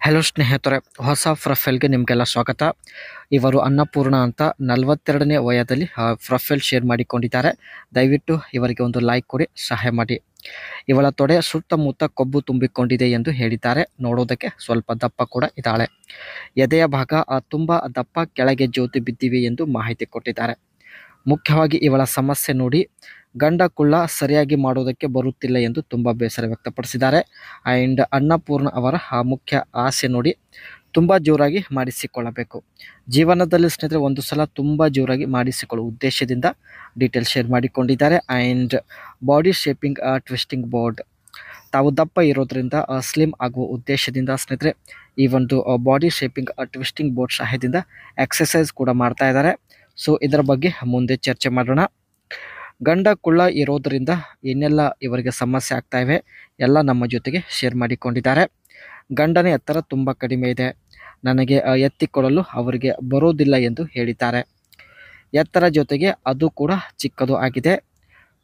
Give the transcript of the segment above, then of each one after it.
Hello ಸ್ನೇಹಿತರೆ, ಹೊಸ ಪ್ರೊಫೈಲ್ಗೆ ನಿಮಗೆಲ್ಲ ಸ್ವಾಗತ. ಇವರು ಅನ್ನಪೂರ್ಣ ಅಂತ 42ನೇ ವಯದಲ್ಲಿ ಪ್ರೊಫೈಲ್ ಶೇರ್ ಮಾಡಿಕೊಂಡಿದ್ದಾರೆ. ದಯವಿಟ್ಟು ಇವರಿಗೆ ಒಂದು ಲೈಕ್ ಕೊಡಿ, ಸಹಾಯ ಮಾಡಿ. ಇವಳ ತೊಡೆ ಸುತ್ತಮುತ್ತ ಕೊಬ್ಬು ತುಂಬಿಕೊಂಡಿದೆ ಎಂದು ಹೇಳಿದ್ದಾರೆ. ನೋಡೋದಕ್ಕೆ ಸ್ವಲ್ಪ ದಪ್ಪ ಕೂಡ ಇದ್ದಾಳೆ. ಎದೆಯ ಭಾಗ ತುಂಬ ದಪ್ಪ, ಕೆಳಗೆ ಜ್ಯೋತಿ ಬಿದ್ದಿವೆ ಎಂದು ಮಾಹಿತಿ ಕೊಟ್ಟಿದ್ದಾರೆ. ಮುಖ್ಯವಾಗಿ ಇವಳ ಸಮಸ್ಯೆ ನೋಡಿ, ಗಂಡ ಕುಳ್ಳ ಸರಿಯಾಗಿ ಮಾಡೋದಕ್ಕೆ ಬರುತ್ತಿಲ್ಲ ಎಂದು ತುಂಬ ಬೇಸರ ವ್ಯಕ್ತಪಡಿಸಿದ್ದಾರೆ. ಆ್ಯಂಡ್ ಅನ್ನಪೂರ್ಣ ಅವರ ಮುಖ್ಯ ಆಸೆ ನೋಡಿ, ತುಂಬ ಜೋರಾಗಿ ಮಾಡಿಸಿಕೊಳ್ಳಬೇಕು. ಜೀವನದಲ್ಲಿ ಸ್ನೇಹಿತರೆ ಒಂದು ಸಲ ತುಂಬ ಜೋರಾಗಿ ಮಾಡಿಸಿಕೊಳ್ಳುವ ಉದ್ದೇಶದಿಂದ ಡೀಟೇಲ್ ಶೇರ್ ಮಾಡಿಕೊಂಡಿದ್ದಾರೆ. And body shaping twisting board, ತಾವು ದಪ್ಪ ಇರೋದ್ರಿಂದ ಸ್ಲಿಮ್ ಆಗುವ ಉದ್ದೇಶದಿಂದ ಸ್ನೇಹಿತರೆ ಈ ಒಂದು ಬಾಡಿ ಶೇಪಿಂಗ್ ಟ್ವಿಸ್ಟಿಂಗ್ ಬೋರ್ಡ್ ಸಹಾಯದಿಂದ ಎಕ್ಸಸೈಸ್ ಕೂಡ ಮಾಡ್ತಾ ಇದ್ದಾರೆ. ಸೊ ಇದರ ಬಗ್ಗೆ ಮುಂದೆ ಚರ್ಚೆ ಮಾಡೋಣ. ಗಂಡ ಕುಳ್ಳ ಇರೋದರಿಂದ ಏನೆಲ್ಲ ಇವರಿಗೆ ಸಮಸ್ಯೆ ಆಗ್ತಾ ಇವೆ ಎಲ್ಲ ನಮ್ಮ ಜೊತೆಗೆ ಶೇರ್ ಮಾಡಿಕೊಂಡಿದ್ದಾರೆ. ಗಂಡನ ಎತ್ತರ ತುಂಬ ಕಡಿಮೆ ಇದೆ, ನನಗೆ ಎತ್ತಿಕೊಳ್ಳಲು ಅವರಿಗೆ ಬರೋದಿಲ್ಲ ಎಂದು ಹೇಳಿದ್ದಾರೆ. ಎತ್ತರ ಜೊತೆಗೆ ಅದು ಕೂಡ ಚಿಕ್ಕದು ಆಗಿದೆ.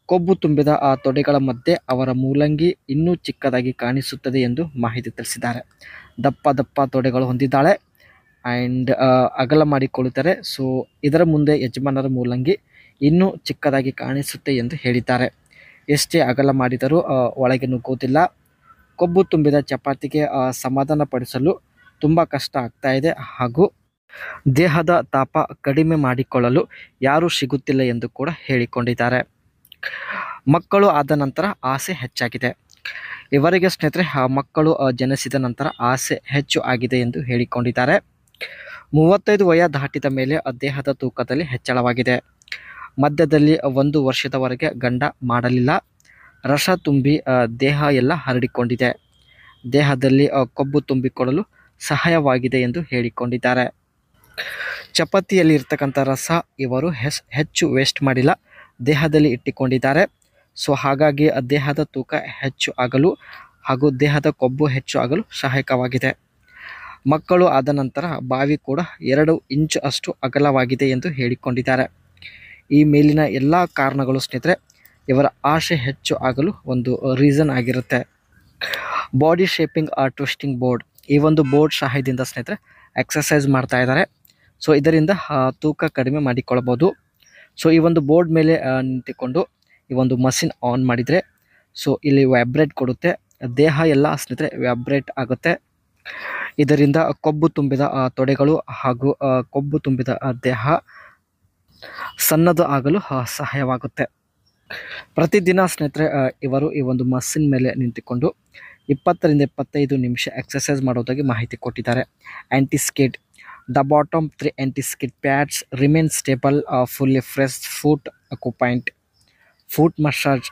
ಕೊಬ್ಬು ತುಂಬಿದ ತೊಡೆಗಳ ಮಧ್ಯೆ ಅವರ ಮೂಲಂಗಿ ಇನ್ನೂ ಚಿಕ್ಕದಾಗಿ ಕಾಣಿಸುತ್ತದೆ ಎಂದು ಮಾಹಿತಿ ತಿಳಿಸಿದ್ದಾರೆ. ದಪ್ಪ ದಪ್ಪ ತೊಡೆಗಳು ಹೊಂದಿದ್ದಾಳೆ ಆ್ಯಂಡ್ ಅಗಲ ಮಾಡಿಕೊಳ್ಳುತ್ತಾರೆ. ಸೊ ಇದರ ಮುಂದೆ ಯಜಮಾನರ ಮೂಲಂಗಿ ಇನ್ನೂ ಚಿಕ್ಕದಾಗಿ ಕಾಣಿಸುತ್ತೆ ಎಂದು ಹೇಳಿದ್ದಾರೆ. ಎಷ್ಟೇ ಅಗಲ ಮಾಡಿದರೂ ಒಳಗೆ ನುಗ್ಗೋದಿಲ್ಲ. ಕೊಬ್ಬು ತುಂಬಿದ ಚಪಾತಿಗೆ ಸಮಾಧಾನ ಪಡಿಸಲು ತುಂಬ ಕಷ್ಟ ಆಗ್ತಾ ಇದೆ ಹಾಗೂ ದೇಹದ ತಾಪ ಕಡಿಮೆ ಮಾಡಿಕೊಳ್ಳಲು ಯಾರೂ ಸಿಗುತ್ತಿಲ್ಲ ಎಂದು ಕೂಡ ಹೇಳಿಕೊಂಡಿದ್ದಾರೆ. ಮಕ್ಕಳು ಆದ ನಂತರ ಆಸೆ ಹೆಚ್ಚಾಗಿದೆ. ಇವರಿಗೆ ಸ್ನೇಹಿತರೆ ಮಕ್ಕಳು ಜನಿಸಿದ ನಂತರ ಆಸೆ ಹೆಚ್ಚು ಆಗಿದೆ ಎಂದು ಹೇಳಿಕೊಂಡಿದ್ದಾರೆ. 35 ವಯ ದಾಟಿದ ಮೇಲೆ ದೇಹದ ತೂಕದಲ್ಲಿ ಹೆಚ್ಚಳವಾಗಿದೆ. ಮಧ್ಯದಲ್ಲಿ 1 ವರ್ಷದವರೆಗೆ ಗಂಡ ಮಾಡಲಿಲ್ಲ. ರಸ ತುಂಬಿ ದೇಹ ಎಲ್ಲ ಹರಡಿಕೊಂಡಿದೆ. ದೇಹದಲ್ಲಿ ಕೊಬ್ಬು ತುಂಬಿಕೊಳ್ಳಲು ಸಹಾಯವಾಗಿದೆ ಎಂದು ಹೇಳಿಕೊಂಡಿದ್ದಾರೆ. ಚಪಾತಿಯಲ್ಲಿ ಇರ್ತಕ್ಕಂಥ ರಸ ಇವರು ಹೆಚ್ಚು ವೇಸ್ಟ್ ಮಾಡಿಲ್ಲ, ದೇಹದಲ್ಲಿ ಇಟ್ಟುಕೊಂಡಿದ್ದಾರೆ. ಸೊ ಹಾಗಾಗಿ ದೇಹದ ತೂಕ ಹೆಚ್ಚು ಆಗಲು ಹಾಗೂ ದೇಹದ ಕೊಬ್ಬು ಹೆಚ್ಚು ಆಗಲು ಸಹಾಯಕವಾಗಿದೆ. ಮಕ್ಕಳು ಆದ ನಂತರ ಬಾವಿ ಕೂಡ 2 ಇಂಚು ಅಷ್ಟು ಅಗಲವಾಗಿದೆ ಎಂದು ಹೇಳಿಕೊಂಡಿದ್ದಾರೆ. ಈ ಮೇಲಿನ ಎಲ್ಲ ಕಾರಣಗಳು ಸ್ನೇಹಿತರೆ ಇವರ ಆಸೆ ಹೆಚ್ಚು ಆಗಲು ಒಂದು ರೀಸನ್ ಆಗಿರುತ್ತೆ. ಬಾಡಿ ಶೇಪಿಂಗ್ ಟ್ವಿಸ್ಟಿಂಗ್ ಬೋರ್ಡ್, ಈ ಒಂದು ಬೋರ್ಡ್ ಸಹಾಯದಿಂದ ಸ್ನೇಹಿತರೆ ಎಕ್ಸಸೈಸ್ ಮಾಡ್ತಾ ಇದ್ದಾರೆ. ಸೊ ಇದರಿಂದ ತೂಕ ಕಡಿಮೆ ಮಾಡಿಕೊಳ್ಳಬಹುದು. ಸೊ ಈ ಒಂದು ಬೋರ್ಡ್ ಮೇಲೆ ನಿಂತುಕೊಂಡು ಈ ಒಂದು ಮಷಿನ್ ಆನ್ ಮಾಡಿದರೆ ಸೊ ಇಲ್ಲಿ ವ್ಯಾಬ್ರೇಟ್ ಕೊಡುತ್ತೆ. ದೇಹ ಎಲ್ಲ ಸ್ನೇಹಿತರೆ ವ್ಯಾಬ್ರೇಟ್ ಆಗುತ್ತೆ. ಇದರಿಂದ ಕೊಬ್ಬು ತುಂಬಿದ ತೊಡೆಗಳು ಹಾಗೂ ಕೊಬ್ಬು ತುಂಬಿದ ದೇಹ ಸಣ್ಣದು ಆಗಲು ಸಹಾಯವಾಗುತ್ತೆ. ಪ್ರತಿದಿನ ಸ್ನೇಹಿತರೆ ಇವರು ಈ ಒಂದು ಮಷಿನ್ ಮೇಲೆ ನಿಂತುಕೊಂಡು 20 ರಿಂದ 25 ನಿಮಿಷ ಎಕ್ಸಸೈಸ್ ಮಾಡೋದಾಗಿ ಮಾಹಿತಿ ಕೊಟ್ಟಿದ್ದಾರೆ. Antiskid, the bottom 3 antiskid pads remain stable, fully fresh foot acupoint, foot massage.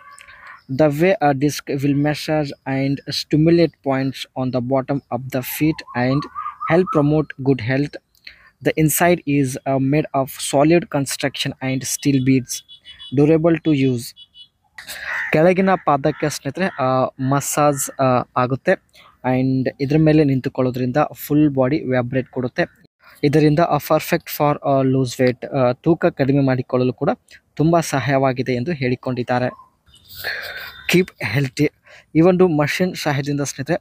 The way a disc will massage and stimulate points on the bottom of the feet and help promote good health. The inside is made of solid construction and steel beads, durable to use. ಕೆಳಗಿನ ಪಾದಕ್ಕೆ ಸ್ನೇಹಿತರೆ massage ಆಗುತ್ತೆ and ಇದ್ರ ಮೇಲೆ ನಿಂತುಕೊಳ್ಳೋದ್ರಿಂದ full body ವ್ಯಾಬ್ರೇಟ್ ಕೊಡುತ್ತೆ. ಇದರಿಂದ perfect for loose wait, ತೂಕ ಕಡಿಮೆ ಮಾಡಿಕೊಳ್ಳಲು ಕೂಡ ತುಂಬ ಸಹಾಯವಾಗಿದೆ ಎಂದು ಹೇಳಿಕೊಂಡಿದ್ದಾರೆ. ಕೀಪ್ ಹೆಲ್ತಿ, ಈ ಒಂದು ಮಷಿನ್ ಸಹಾಯದಿಂದ ಸ್ನೇಹಿತರೆ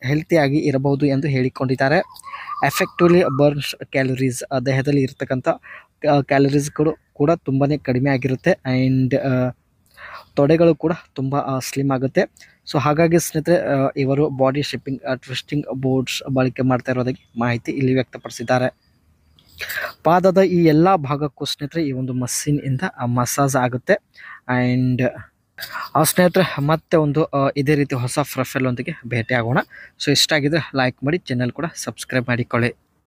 ಹೆಲ್ತಿಯಾಗಿ ಇರಬಹುದು ಎಂದು ಹೇಳಿಕೊಂಡಿದ್ದಾರೆ. ಎಫೆಕ್ಟಿವ್ಲಿ ಬರ್ನ್ಸ್ ಕ್ಯಾಲರೀಸ್, ದೇಹದಲ್ಲಿ ಇರತಕ್ಕಂಥ ಕ್ಯಾಲರೀಸ್ಗಳು ಕೂಡ ತುಂಬಾ ಕಡಿಮೆ ಆಗಿರುತ್ತೆ ಆ್ಯಂಡ್ ತೊಡೆಗಳು ಕೂಡ ತುಂಬ ಸ್ಲಿಮ್ ಆಗುತ್ತೆ. ಸೊ ಹಾಗಾಗಿ ಸ್ನೇಹಿತರೆ ಇವರು ಬಾಡಿ ಶೇಪಿಂಗ್ ಟ್ವಿಸ್ಟಿಂಗ್ ಬೋರ್ಡ್ಸ್ ಬಳಕೆ ಮಾಡ್ತಾ ಇರೋದಾಗಿ ಮಾಹಿತಿ ಇಲ್ಲಿ ವ್ಯಕ್ತಪಡಿಸಿದ್ದಾರೆ. ಪಾದದ ಈ ಎಲ್ಲ ಭಾಗಕ್ಕೂ ಸ್ನೇಹಿತರೆ ಈ ಒಂದು ಮಷೀನ್ ಇಂದ ಮಸಾಜ್ ಆಗುತ್ತೆ. ಆ್ಯಂಡ್ ಸ್ನೇಹಿತರೆ ಮತ್ತೆ ಒಂದು ಇದೇ ರೀತಿ ಹೊಸ ಪ್ರೊಫೈಲ್ ಒಂದಿಗೆ ಭೇಟಿ ಆಗೋಣ. ಸೊ ಇಷ್ಟ ಆಗಿದ್ರೆ ಲೈಕ್ ಮಾಡಿ, ಚಾನೆಲ್ ಕೂಡ ಸಬ್ಸ್ಕ್ರೈಬ್ ಮಾಡಿಕೊಳ್ಳಿ.